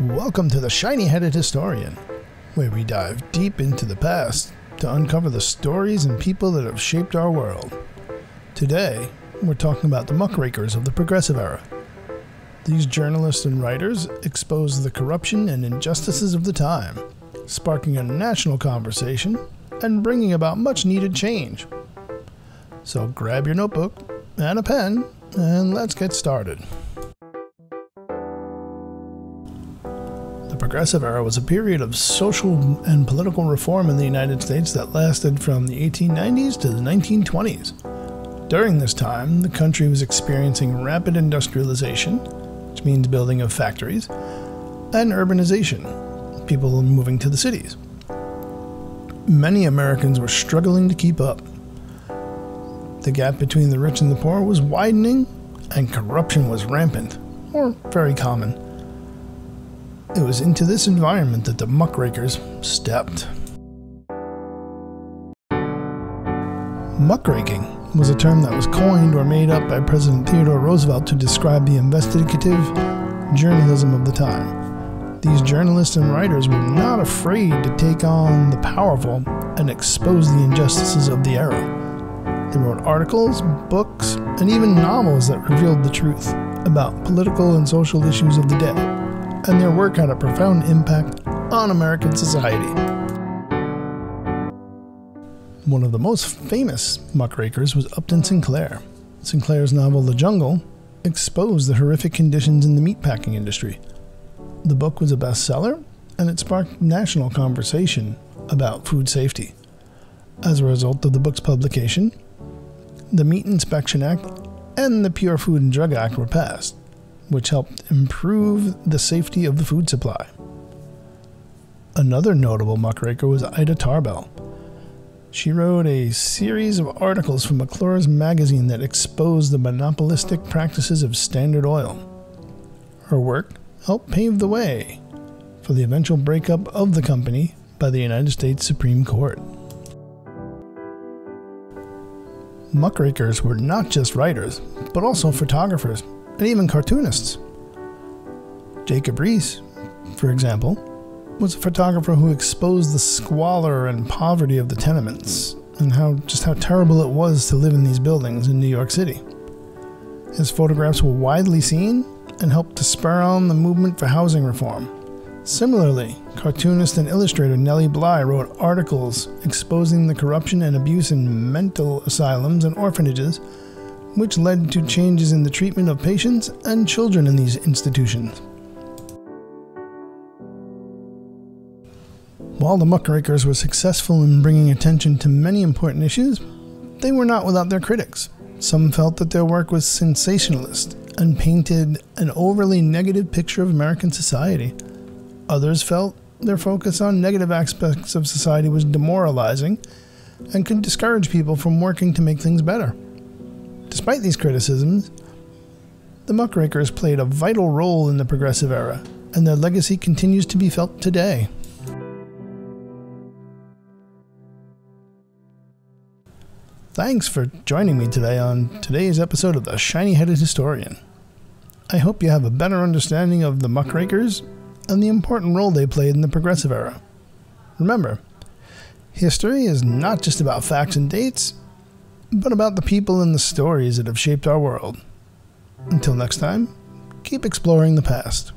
Welcome to the Shiny-Headed Historian, where we dive deep into the past to uncover the stories and people that have shaped our world. Today, we're talking about the Muckrakers of the Progressive Era. These journalists and writers exposed the corruption and injustices of the time, sparking a national conversation and bringing about much-needed change. So grab your notebook and a pen, and let's get started. The Progressive Era was a period of social and political reform in the United States that lasted from the 1890s to the 1920s. During this time, the country was experiencing rapid industrialization, which means building of factories, and urbanization, people moving to the cities. Many Americans were struggling to keep up. The gap between the rich and the poor was widening, and corruption was rampant, or very common. It was into this environment that the Muckrakers stepped. Muckraking was a term that was coined or made up by President Theodore Roosevelt to describe the investigative journalism of the time. These journalists and writers were not afraid to take on the powerful and expose the injustices of the era. They wrote articles, books, and even novels that revealed the truth about political and social issues of the day, and their work had a profound impact on American society. One of the most famous muckrakers was Upton Sinclair. Sinclair's novel The Jungle exposed the horrific conditions in the meatpacking industry. The book was a bestseller, and it sparked national conversation about food safety. As a result of the book's publication, the Meat Inspection Act and the Pure Food and Drug Act were passed, which helped improve the safety of the food supply. Another notable muckraker was Ida Tarbell. She wrote a series of articles for McClure's magazine that exposed the monopolistic practices of Standard Oil. Her work helped pave the way for the eventual breakup of the company by the United States Supreme Court. Muckrakers were not just writers, but also photographers and even cartoonists. Jacob Riis, for example, was a photographer who exposed the squalor and poverty of the tenements and how terrible it was to live in these buildings in New York City. His photographs were widely seen and helped to spur on the movement for housing reform. Similarly, cartoonist and illustrator Nellie Bly wrote articles exposing the corruption and abuse in mental asylums and orphanages, which led to changes in the treatment of patients and children in these institutions. While the Muckrakers were successful in bringing attention to many important issues, they were not without their critics. Some felt that their work was sensationalist and painted an overly negative picture of American society. Others felt their focus on negative aspects of society was demoralizing and could discourage people from working to make things better. Despite these criticisms, the Muckrakers played a vital role in the Progressive Era, and their legacy continues to be felt today. Thanks for joining me today on today's episode of the Shiny-Headed Historian. I hope you have a better understanding of the Muckrakers and the important role they played in the Progressive Era. Remember, history is not just about facts and dates, but about the people and the stories that have shaped our world. Until next time, keep exploring the past.